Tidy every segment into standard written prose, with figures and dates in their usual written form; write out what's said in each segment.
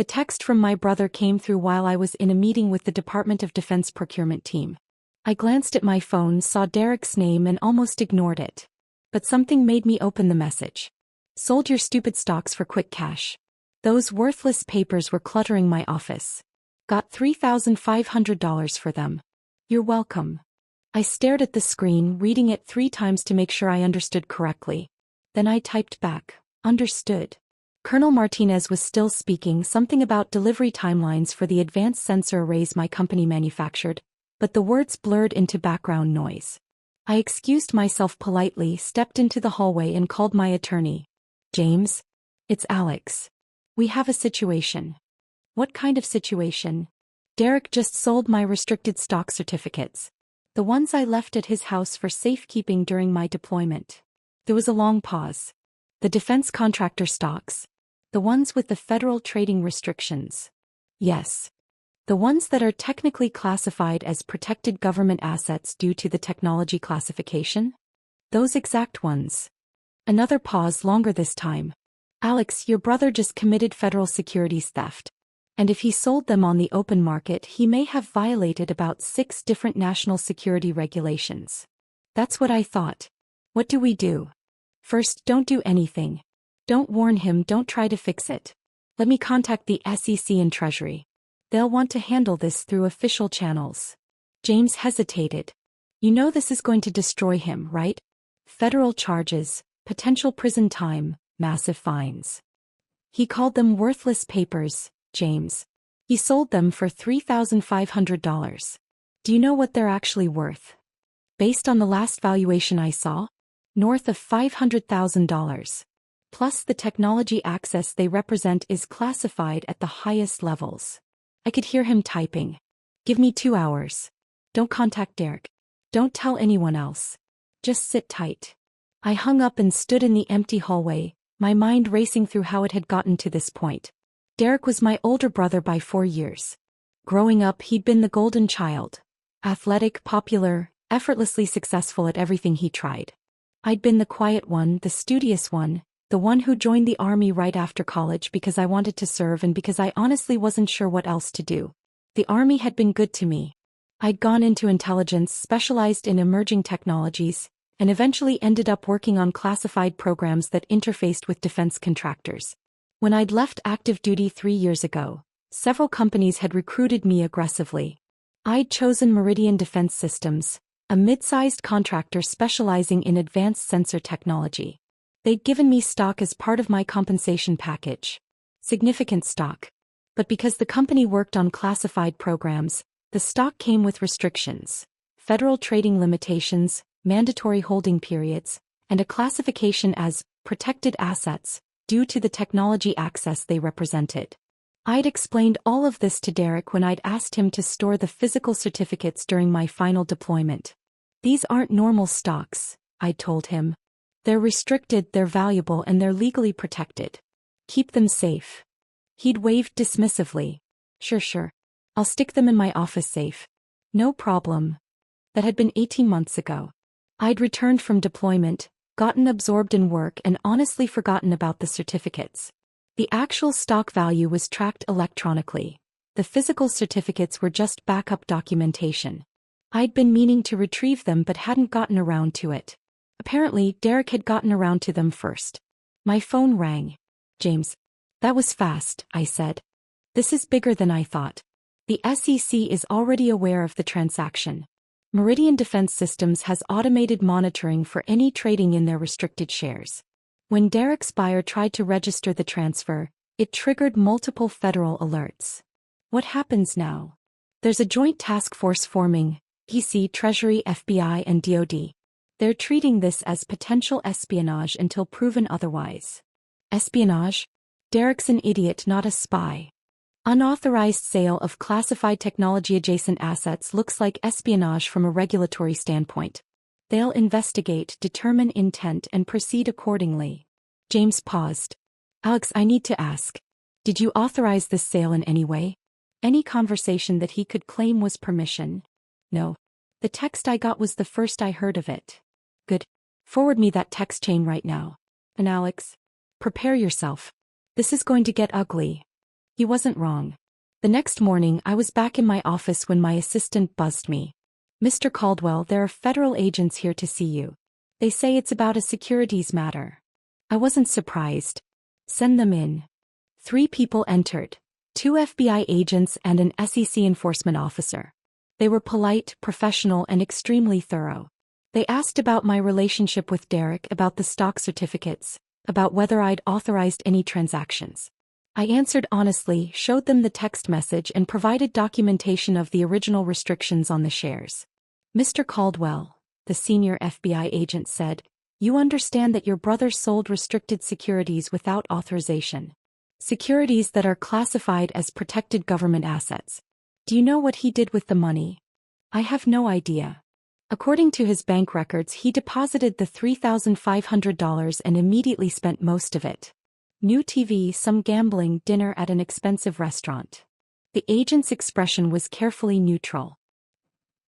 The text from my brother came through while I was in a meeting with the Department of Defense procurement team. I glanced at my phone, saw Derek's name and almost ignored it. But something made me open the message. Sold your stupid stocks for quick cash. Those worthless papers were cluttering my office. Got $3,500 for them. You're welcome. I stared at the screen, reading it 3 times to make sure I understood correctly. Then I typed back, understood. Colonel Martinez was still speaking, something about delivery timelines for the advanced sensor arrays my company manufactured, but the words blurred into background noise. I excused myself politely, stepped into the hallway and called my attorney. James? It's Alex. We have a situation. What kind of situation? Derek just sold my restricted stock certificates. The ones I left at his house for safekeeping during my deployment. There was a long pause. The defense contractor stocks. The ones with the federal trading restrictions. Yes. The ones that are technically classified as protected government assets due to the technology classification? Those exact ones. Another pause, longer this time. Alex, your brother just committed federal securities theft. And if he sold them on the open market, he may have violated about 6 different national security regulations. That's what I thought. What do we do? First, don't do anything. Don't warn him, don't try to fix it. Let me contact the SEC and Treasury. They'll want to handle this through official channels. James hesitated. You know this is going to destroy him, right? Federal charges, potential prison time, massive fines. He called them worthless papers, James. He sold them for $3,500. Do you know what they're actually worth? Based on the last valuation I saw? North of $500,000. Plus the technology access they represent is classified at the highest levels. I could hear him typing. Give me 2 hours. Don't contact Derek. Don't tell anyone else. Just sit tight. I hung up and stood in the empty hallway, my mind racing through how it had gotten to this point. Derek was my older brother by 4 years. Growing up, he'd been the golden child. Athletic, popular, effortlessly successful at everything he tried. I'd been the quiet one, the studious one, the one who joined the army right after college because I wanted to serve and because I honestly wasn't sure what else to do. The army had been good to me. I'd gone into intelligence, specialized in emerging technologies, and eventually ended up working on classified programs that interfaced with defense contractors. When I'd left active duty 3 years ago, several companies had recruited me aggressively. I'd chosen Meridian Defense Systems, a mid-sized contractor specializing in advanced sensor technology. They'd given me stock as part of my compensation package. Significant stock. But because the company worked on classified programs, the stock came with restrictions, federal trading limitations, mandatory holding periods, and a classification as protected assets due to the technology access they represented. I'd explained all of this to Derek when I'd asked him to store the physical certificates during my final deployment. These aren't normal stocks, I'd told him. They're restricted, they're valuable, and they're legally protected. Keep them safe. He'd waved dismissively. Sure. I'll stick them in my office safe. No problem. That had been 18 months ago. I'd returned from deployment, gotten absorbed in work, and honestly forgotten about the certificates. The actual stock value was tracked electronically. The physical certificates were just backup documentation. I'd been meaning to retrieve them but hadn't gotten around to it. Apparently, Derek had gotten around to them first. My phone rang. James. That was fast, I said. This is bigger than I thought. The SEC is already aware of the transaction. Meridian Defense Systems has automated monitoring for any trading in their restricted shares. When Derek's buyer tried to register the transfer, it triggered multiple federal alerts. What happens now? There's a joint task force forming, EC, Treasury, FBI, and DoD. They're treating this as potential espionage until proven otherwise. Espionage? Derek's an idiot, not a spy. Unauthorized sale of classified technology-adjacent assets looks like espionage from a regulatory standpoint. They'll investigate, determine intent, and proceed accordingly. James paused. Alex, I need to ask. Did you authorize this sale in any way? Any conversation that he could claim was permission? No. The text I got was the first I heard of it. Good. Forward me that text chain right now. And Alex, prepare yourself. This is going to get ugly. He wasn't wrong. The next morning I was back in my office when my assistant buzzed me. "Mr. Caldwell, there are federal agents here to see you. They say it's about a securities matter." I wasn't surprised. "Send them in." 3 people entered. 2 FBI agents and an SEC enforcement officer. They were polite, professional, and extremely thorough. They asked about my relationship with Derek, about the stock certificates, about whether I'd authorized any transactions. I answered honestly, showed them the text message, and provided documentation of the original restrictions on the shares. "Mr. Caldwell," the senior FBI agent said, "you understand that your brother sold restricted securities without authorization. Securities that are classified as protected government assets. Do you know what he did with the money?" "I have no idea." According to his bank records, he deposited the $3,500 and immediately spent most of it. New TV, some gambling, dinner at an expensive restaurant. The agent's expression was carefully neutral.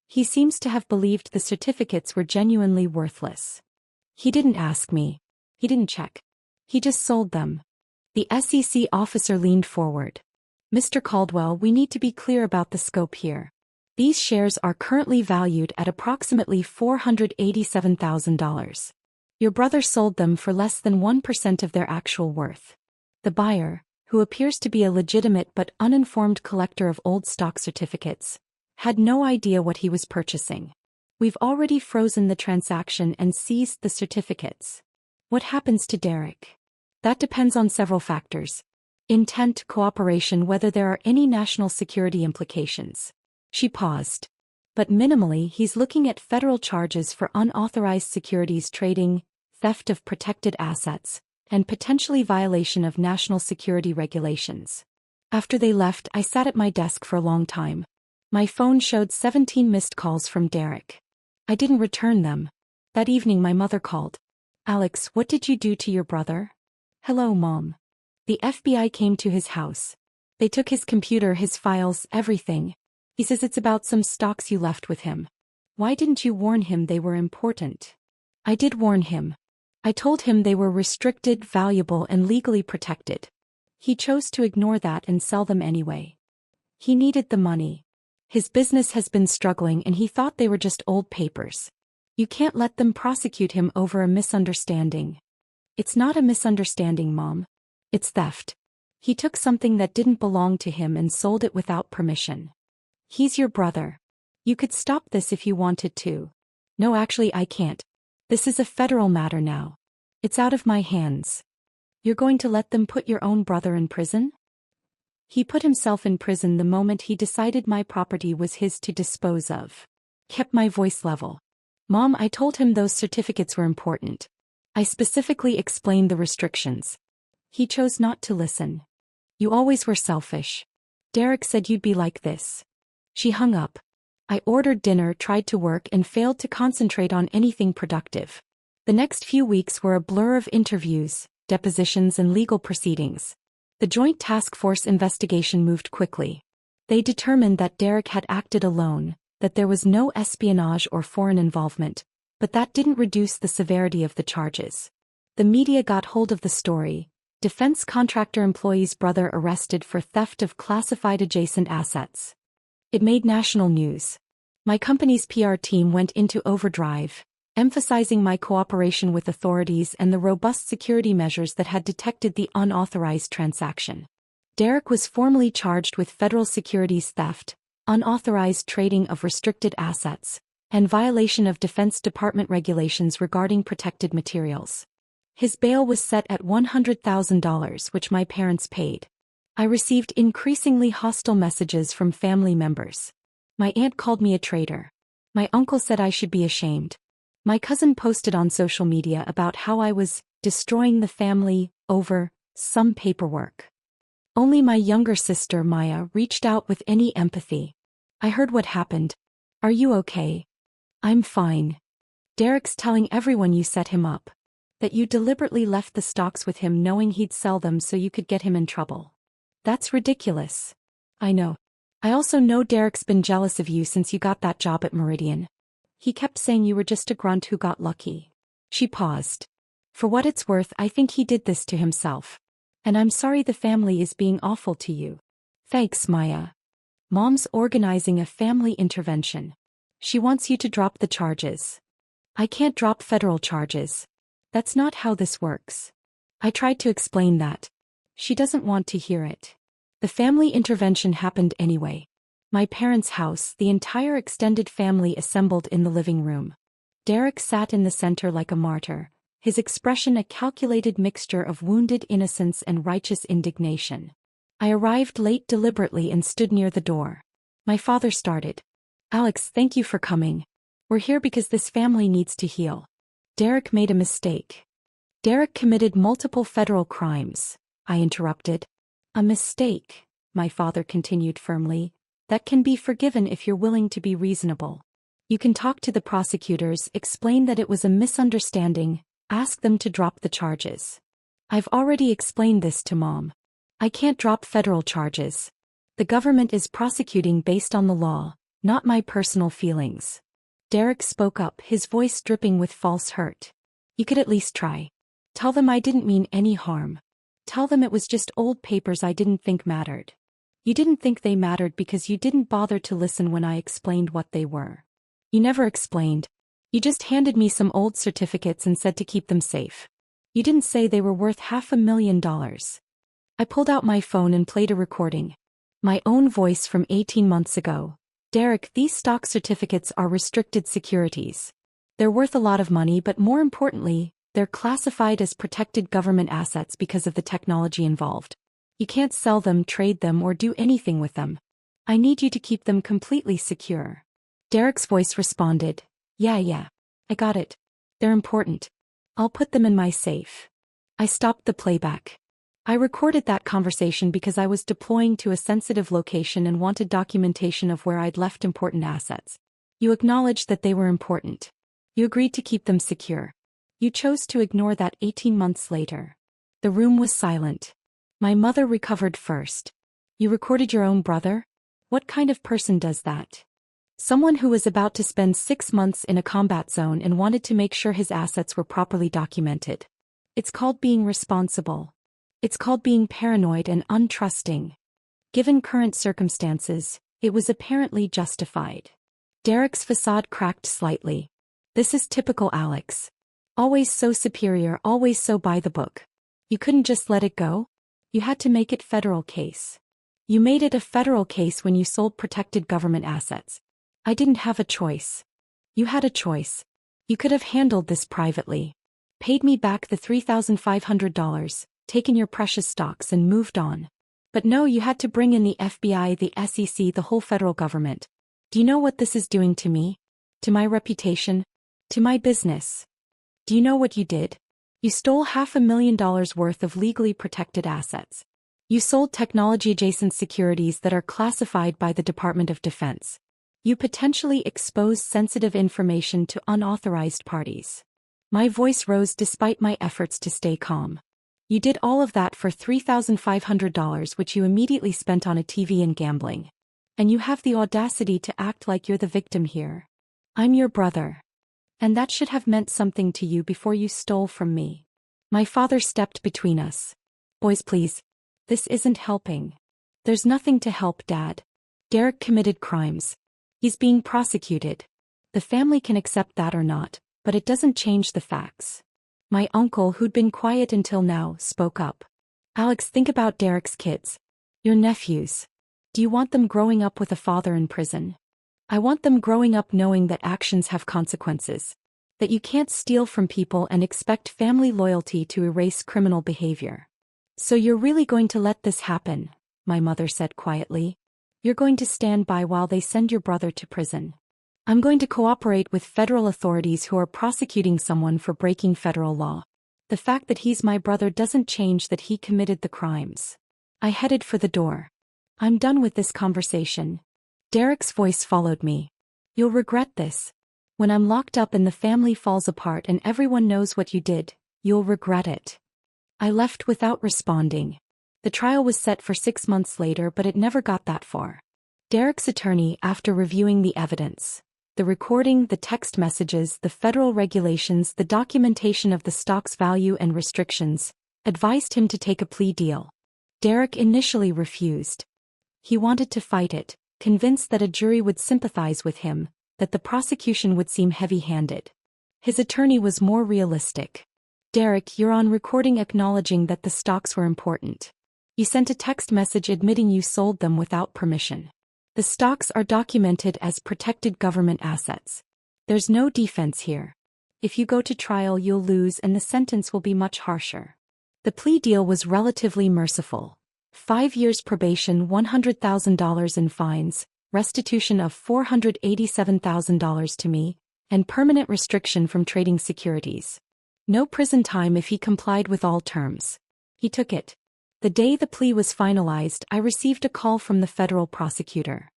"He seems to have believed the certificates were genuinely worthless. He didn't ask me. He didn't check. He just sold them." The SEC officer leaned forward. "Mr. Caldwell, we need to be clear about the scope here. These shares are currently valued at approximately $487,000. Your brother sold them for less than 1% of their actual worth. The buyer, who appears to be a legitimate but uninformed collector of old stock certificates, had no idea what he was purchasing. We've already frozen the transaction and seized the certificates. What happens to Derek? That depends on several factors. Intent, cooperation, whether there are any national security implications." She paused. "But minimally, he's looking at federal charges for unauthorized securities trading, theft of protected assets, and potentially violation of national security regulations." After they left, I sat at my desk for a long time. My phone showed 17 missed calls from Derek. I didn't return them. That evening my mother called. "Alex, what did you do to your brother?" "Hello, Mom." "The FBI came to his house. They took his computer, his files, everything. He says it's about some stocks you left with him. Why didn't you warn him they were important?" "I did warn him. I told him they were restricted, valuable, and legally protected. He chose to ignore that and sell them anyway. He needed the money. His business has been struggling and he thought they were just old papers. You can't let them prosecute him over a misunderstanding." "It's not a misunderstanding, Mom. It's theft. He took something that didn't belong to him and sold it without permission. He's your brother. You could stop this if you wanted to." "No, actually I can't. This is a federal matter now. It's out of my hands." "You're going to let them put your own brother in prison?" "He put himself in prison the moment he decided my property was his to dispose of." Kept my voice level. "Mom, I told him those certificates were important. I specifically explained the restrictions. He chose not to listen. You always were selfish. Derek said you'd be like this." She hung up. I ordered dinner, tried to work, and failed to concentrate on anything productive. The next few weeks were a blur of interviews, depositions, and legal proceedings. The Joint Task Force investigation moved quickly. They determined that Derek had acted alone, that there was no espionage or foreign involvement, but that didn't reduce the severity of the charges. The media got hold of the story. Defense contractor employee's brother arrested for theft of classified adjacent assets. It made national news. My company's PR team went into overdrive, emphasizing my cooperation with authorities and the robust security measures that had detected the unauthorized transaction. Derek was formally charged with federal securities theft, unauthorized trading of restricted assets, and violation of Defense Department regulations regarding protected materials. His bail was set at $100,000, which my parents paid. I received increasingly hostile messages from family members. My aunt called me a traitor. My uncle said I should be ashamed. My cousin posted on social media about how I was destroying the family over some paperwork. Only my younger sister, Maya, reached out with any empathy. "I heard what happened. Are you okay?" "I'm fine. Derek's telling everyone you set him up. That you deliberately left the stocks with him knowing he'd sell them so you could get him in trouble. That's ridiculous." "I know. I also know Derek's been jealous of you since you got that job at Meridian. He kept saying you were just a grunt who got lucky." She paused. "For what it's worth, I think he did this to himself. And I'm sorry the family is being awful to you. Thanks, Maya. Mom's organizing a family intervention. She wants you to drop the charges. I can't drop federal charges. That's not how this works. I tried to explain that. She doesn't want to hear it. The family intervention happened anyway. My parents' house, the entire extended family assembled in the living room. Derek sat in the center like a martyr, his expression a calculated mixture of wounded innocence and righteous indignation. I arrived late deliberately and stood near the door. My father started. Alex, thank you for coming. We're here because this family needs to heal. Derek made a mistake. Derek committed multiple federal crimes, I interrupted. A mistake, my father continued firmly, that can be forgiven if you're willing to be reasonable. You can talk to the prosecutors, explain that it was a misunderstanding, ask them to drop the charges. I've already explained this to Mom. I can't drop federal charges. The government is prosecuting based on the law, not my personal feelings. Derek spoke up, his voice dripping with false hurt. You could at least try. Tell them I didn't mean any harm. Tell them it was just old papers I didn't think mattered. You didn't think they mattered because you didn't bother to listen when I explained what they were. You never explained. You just handed me some old certificates and said to keep them safe. You didn't say they were worth $500,000. I pulled out my phone and played a recording. My own voice from 18 months ago. Derek, these stock certificates are restricted securities. They're worth a lot of money, but more importantly, they're classified as protected government assets because of the technology involved. You can't sell them, trade them, or do anything with them. I need you to keep them completely secure. Derek's voice responded, Yeah, I got it. They're important. I'll put them in my safe. I stopped the playback. I recorded that conversation because I was deploying to a sensitive location and wanted documentation of where I'd left important assets. You acknowledged that they were important. You agreed to keep them secure. You chose to ignore that 18 months later. The room was silent. My mother recovered first. You recorded your own brother? What kind of person does that? Someone who was about to spend 6 months in a combat zone and wanted to make sure his assets were properly documented. It's called being responsible. It's called being paranoid and untrusting. Given current circumstances, it was apparently justified. Derek's facade cracked slightly. This is typical Alex. Always so superior, always so by the book. You couldn't just let it go? You had to make it federal case. You made it a federal case when you sold protected government assets. I didn't have a choice. You had a choice. You could have handled this privately. Paid me back the $3,500. Taken your precious stocks and moved on. But no, you had to bring in the FBI, the SEC, the whole federal government. Do you know what this is doing to me? To my reputation? To my business? Do you know what you did? You stole $500,000 worth of legally protected assets. You sold technology-adjacent securities that are classified by the Department of Defense. You potentially exposed sensitive information to unauthorized parties. My voice rose despite my efforts to stay calm. You did all of that for $3,500, which you immediately spent on a TV and gambling. And you have the audacity to act like you're the victim here. I'm your brother. And that should have meant something to you before you stole from me. My father stepped between us. Boys, please. This isn't helping. There's nothing to help, Dad. Derek committed crimes. He's being prosecuted. The family can accept that or not, but it doesn't change the facts. My uncle, who'd been quiet until now, spoke up. Alex, think about Derek's kids. Your nephews. Do you want them growing up with a father in prison? I want them growing up knowing that actions have consequences. That you can't steal from people and expect family loyalty to erase criminal behavior. So you're really going to let this happen, my mother said quietly. You're going to stand by while they send your brother to prison. I'm going to cooperate with federal authorities who are prosecuting someone for breaking federal law. The fact that he's my brother doesn't change that he committed the crimes. I headed for the door. I'm done with this conversation. Derek's voice followed me. You'll regret this. When I'm locked up and the family falls apart and everyone knows what you did, you'll regret it. I left without responding. The trial was set for 6 months later, but it never got that far. Derek's attorney, after reviewing the evidence, the recording, the text messages, the federal regulations, the documentation of the stock's value and restrictions, advised him to take a plea deal. Derek initially refused. He wanted to fight it, convinced that a jury would sympathize with him, that the prosecution would seem heavy-handed. His attorney was more realistic. Derek, you're on recording acknowledging that the stocks were important. You sent a text message admitting you sold them without permission. The stocks are documented as protected government assets. There's no defense here. If you go to trial, you'll lose and the sentence will be much harsher. The plea deal was relatively merciful. 5 years probation, $100,000 in fines, restitution of $487,000 to me, and permanent restriction from trading securities. No prison time if he complied with all terms. He took it. The day the plea was finalized, I received a call from the federal prosecutor.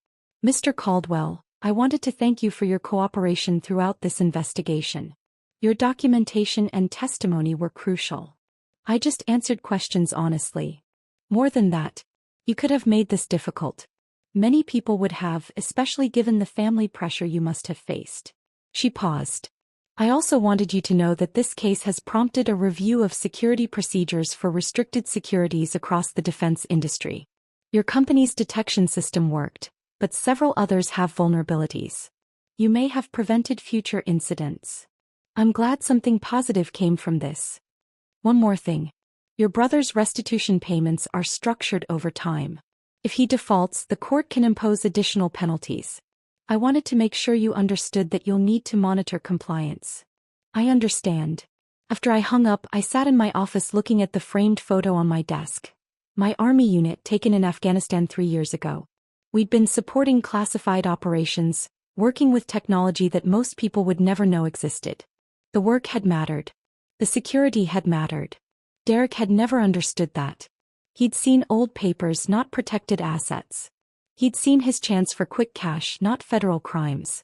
Mr. Caldwell, I wanted to thank you for your cooperation throughout this investigation. Your documentation and testimony were crucial. I just answered questions honestly. More than that, you could have made this difficult. Many people would have, especially given the family pressure you must have faced. She paused. I also wanted you to know that this case has prompted a review of security procedures for restricted securities across the defense industry. Your company's detection system worked, but several others have vulnerabilities. You may have prevented future incidents. I'm glad something positive came from this. One more thing. Your brother's restitution payments are structured over time. If he defaults, the court can impose additional penalties. I wanted to make sure you understood that you'll need to monitor compliance. I understand. After I hung up, I sat in my office looking at the framed photo on my desk. My army unit taken in Afghanistan 3 years ago. We'd been supporting classified operations, working with technology that most people would never know existed. The work had mattered. The security had mattered. Derek had never understood that. He'd seen old papers, not protected assets. He'd seen his chance for quick cash, not federal crimes.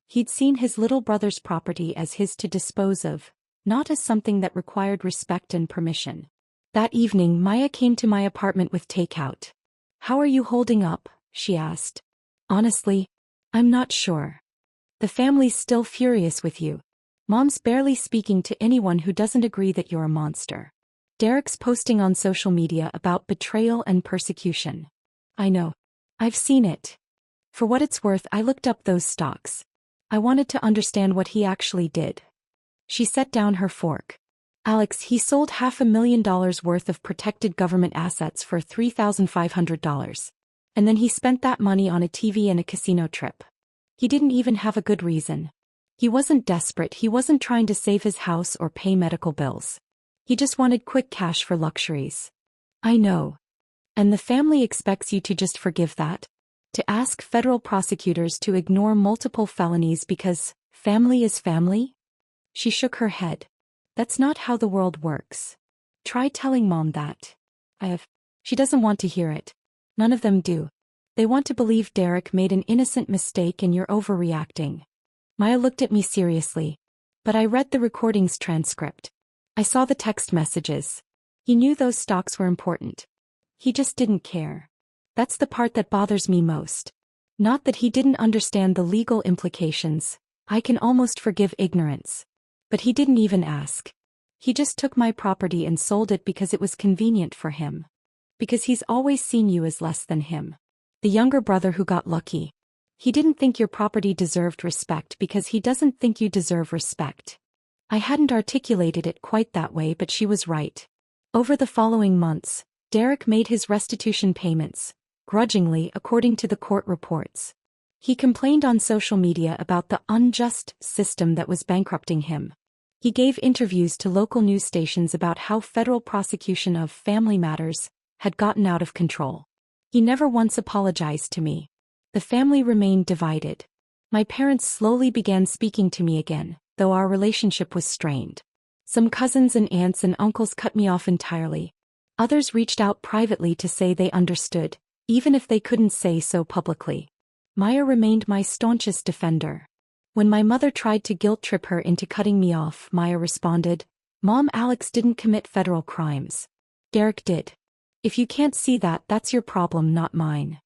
He'd seen his little brother's property as his to dispose of, not as something that required respect and permission. That evening, Maya came to my apartment with takeout. "How are you holding up?" she asked. "Honestly, I'm not sure. The family's still furious with you. Mom's barely speaking to anyone who doesn't agree that you're a monster. Derek's posting on social media about betrayal and persecution. I know. I've seen it. For what it's worth, I looked up those stocks. I wanted to understand what he actually did." She set down her fork. "Alex, he sold $500,000 worth of protected government assets for $3,500. And then he spent that money on a TV and a casino trip. He didn't even have a good reason. He wasn't desperate, he wasn't trying to save his house or pay medical bills. He just wanted quick cash for luxuries." "I know. And the family expects you to just forgive that? To ask federal prosecutors to ignore multiple felonies because family is family?" She shook her head. "That's not how the world works. Try telling Mom that." She doesn't want to hear it. None of them do. They want to believe Derek made an innocent mistake and you're overreacting. Maya looked at me seriously. "But I read the recording's transcript. I saw the text messages. He knew those stocks were important. He just didn't care. That's the part that bothers me most. Not that he didn't understand the legal implications. I can almost forgive ignorance. But he didn't even ask. He just took my property and sold it because it was convenient for him. Because he's always seen you as less than him. The younger brother who got lucky. He didn't think your property deserved respect because he doesn't think you deserve respect." I hadn't articulated it quite that way, but she was right. Over the following months, Derek made his restitution payments, grudgingly according to the court reports. He complained on social media about the unjust system that was bankrupting him. He gave interviews to local news stations about how federal prosecution of family matters had gotten out of control. He never once apologized to me. The family remained divided. My parents slowly began speaking to me again, though our relationship was strained. Some cousins and aunts and uncles cut me off entirely. Others reached out privately to say they understood, even if they couldn't say so publicly. Maya remained my staunchest defender. When my mother tried to guilt-trip her into cutting me off, Maya responded, "Mom, Alex didn't commit federal crimes. Derek did. If you can't see that, that's your problem, not mine."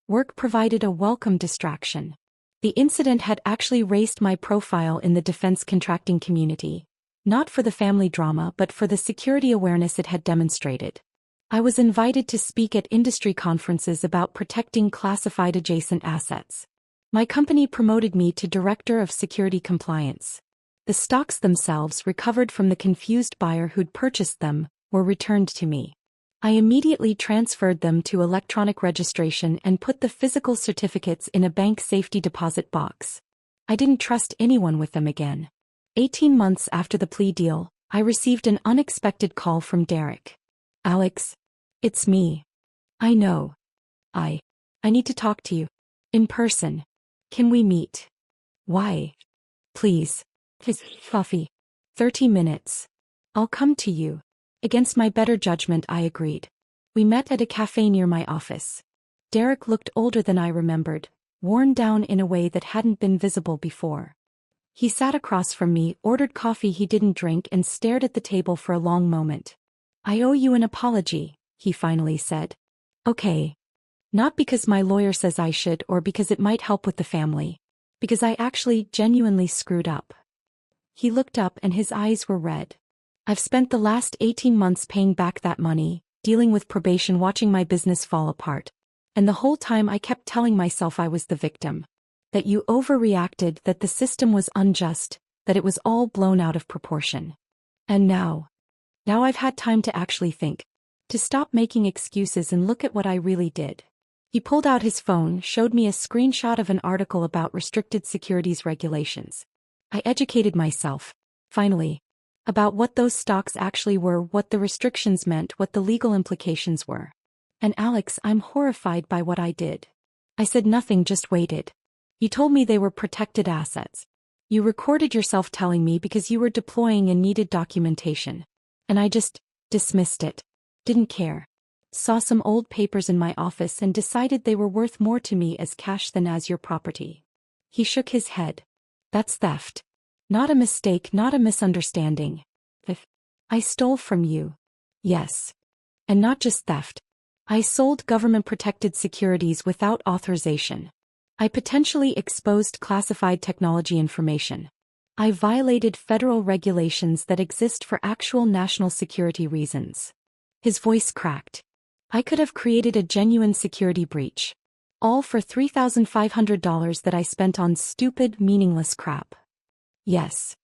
Work provided a welcome distraction. The incident had actually raised my profile in the defense contracting community. Not for the family drama but for the security awareness it had demonstrated. I was invited to speak at industry conferences about protecting classified adjacent assets. My company promoted me to Director of Security Compliance. The stocks themselves, recovered from the confused buyer who'd purchased them, were returned to me. I immediately transferred them to electronic registration and put the physical certificates in a bank safety deposit box. I didn't trust anyone with them again. 18 months after the plea deal, I received an unexpected call from Derek. "Alex, it's me. I know. I need to talk to you. In person. Can we meet?" "Why?" "Please. Coffee. 30 minutes. I'll come to you." Against my better judgment, I agreed. We met at a cafe near my office. Derek looked older than I remembered, worn down in a way that hadn't been visible before. He sat across from me, ordered coffee he didn't drink, and stared at the table for a long moment. "I owe you an apology," he finally said. "Okay. Not because my lawyer says I should or because it might help with the family. Because I actually genuinely screwed up." He looked up and his eyes were red. "I've spent the last 18 months paying back that money, dealing with probation, watching my business fall apart. And the whole time I kept telling myself I was the victim. That you overreacted, that the system was unjust, that it was all blown out of proportion. And now I've had time to actually think. To stop making excuses and look at what I really did." He pulled out his phone, showed me a screenshot of an article about restricted securities regulations. I educated myself, finally, about what those stocks actually were, what the restrictions meant, what the legal implications were. "And Alex, I'm horrified by what I did." I said nothing, just waited. "You told me they were protected assets. You recorded yourself telling me because you were deploying and needed documentation. And I just dismissed it. Didn't care. Saw some old papers in my office and decided they were worth more to me as cash than as your property." He shook his head. "That's theft. Not a mistake, not a misunderstanding. If I stole from you." "Yes. And not just theft. I sold government-protected securities without authorization. I potentially exposed classified technology information. I violated federal regulations that exist for actual national security reasons." His voice cracked. "I could have created a genuine security breach. All for $3,500 that I spent on stupid, meaningless crap. Yes.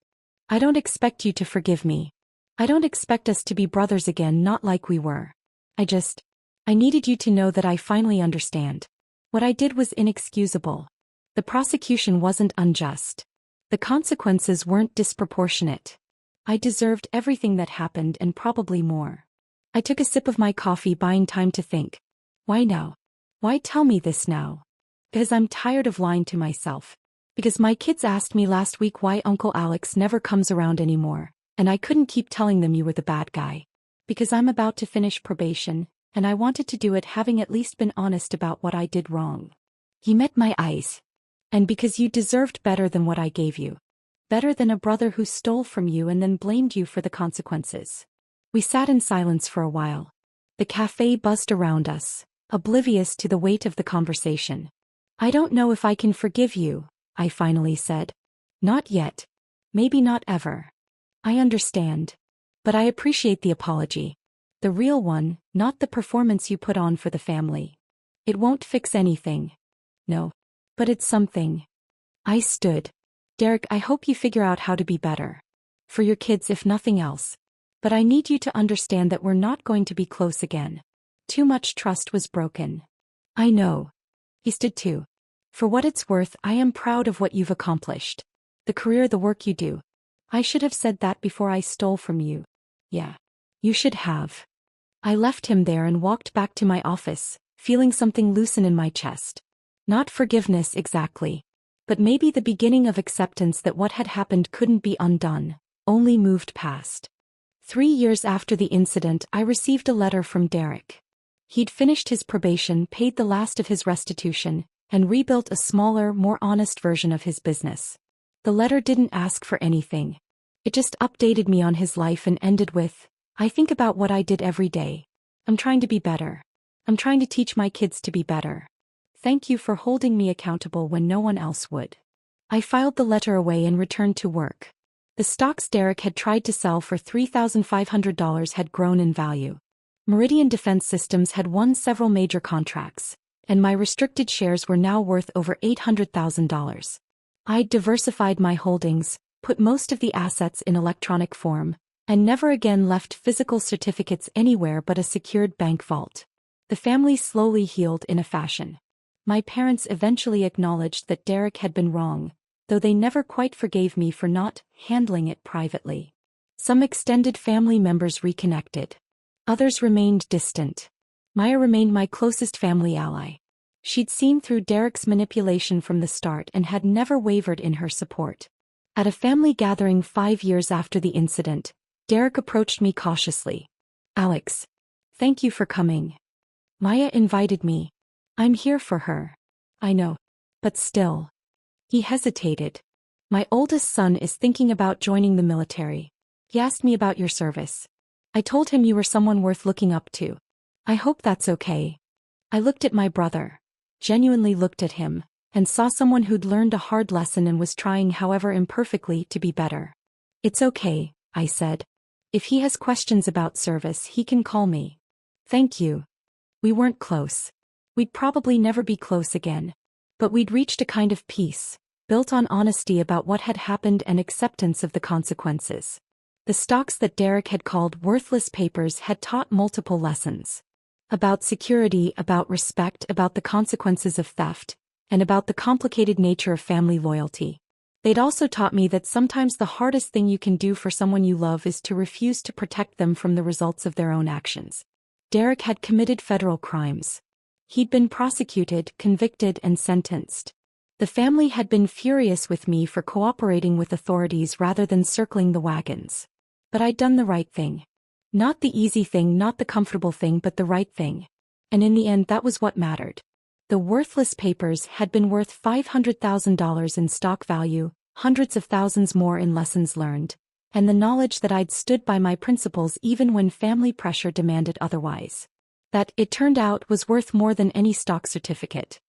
I don't expect you to forgive me. I don't expect us to be brothers again, not like we were. I needed you to know that I finally understand. What I did was inexcusable. The prosecution wasn't unjust. The consequences weren't disproportionate. I deserved everything that happened and probably more." I took a sip of my coffee, buying time to think. Why now? Why tell me this now? Because I'm tired of lying to myself. Because my kids asked me last week why Uncle Alex never comes around anymore, and I couldn't keep telling them you were the bad guy. Because I'm about to finish probation, and I wanted to do it having at least been honest about what I did wrong. He met my eyes. And because you deserved better than what I gave you. Better than a brother who stole from you and then blamed you for the consequences. We sat in silence for a while. The cafe buzzed around us, oblivious to the weight of the conversation. "I don't know if I can forgive you," I finally said. "Not yet. Maybe not ever. I understand. But I appreciate the apology. The real one, not the performance you put on for the family. It won't fix anything. No. But it's something." I stood. "Derek, I hope you figure out how to be better. For your kids, if nothing else. But I need you to understand that we're not going to be close again. Too much trust was broken." "I know." He stood too. "For what it's worth, I am proud of what you've accomplished. The career, the work you do. I should have said that before I stole from you." "Yeah. You should have." I left him there and walked back to my office, feeling something loosen in my chest. Not forgiveness exactly. But maybe the beginning of acceptance that what had happened couldn't be undone, only moved past. 3 years after the incident, I received a letter from Derek. He'd finished his probation, paid the last of his restitution, and rebuilt a smaller, more honest version of his business. The letter didn't ask for anything. It just updated me on his life and ended with, "I think about what I did every day. I'm trying to be better. I'm trying to teach my kids to be better. Thank you for holding me accountable when no one else would." I filed the letter away and returned to work. The stocks Derek had tried to sell for $3,500 had grown in value. Meridian Defense Systems had won several major contracts, and my restricted shares were now worth over $800,000. I'd diversified my holdings, put most of the assets in electronic form, and never again left physical certificates anywhere but a secured bank vault. The family slowly healed in a fashion. My parents eventually acknowledged that Derek had been wrong, though they never quite forgave me for not handling it privately. Some extended family members reconnected. Others remained distant. Maya remained my closest family ally. She'd seen through Derek's manipulation from the start and had never wavered in her support. At a family gathering 5 years after the incident, Derek approached me cautiously. "Alex, thank you for coming. Maya invited me. I'm here for her." "I know. But still." He hesitated. "My oldest son is thinking about joining the military. He asked me about your service. I told him you were someone worth looking up to. I hope that's okay." I looked at my brother. Genuinely looked at him, and saw someone who'd learned a hard lesson and was trying, however imperfectly, to be better. "It's okay," I said. "If he has questions about service, he can call me." "Thank you." We weren't close. We'd probably never be close again. But we'd reached a kind of peace, built on honesty about what had happened and acceptance of the consequences. The stocks that Derek had called worthless papers had taught multiple lessons. About security, about respect, about the consequences of theft, and about the complicated nature of family loyalty. They'd also taught me that sometimes the hardest thing you can do for someone you love is to refuse to protect them from the results of their own actions. Derek had committed federal crimes. He'd been prosecuted, convicted, and sentenced. The family had been furious with me for cooperating with authorities rather than circling the wagons. But I'd done the right thing. Not the easy thing, not the comfortable thing, but the right thing. And in the end, that was what mattered. The worthless papers had been worth $500,000 in stock value, hundreds of thousands more in lessons learned, and the knowledge that I'd stood by my principles even when family pressure demanded otherwise. That, it turned out, was worth more than any stock certificate.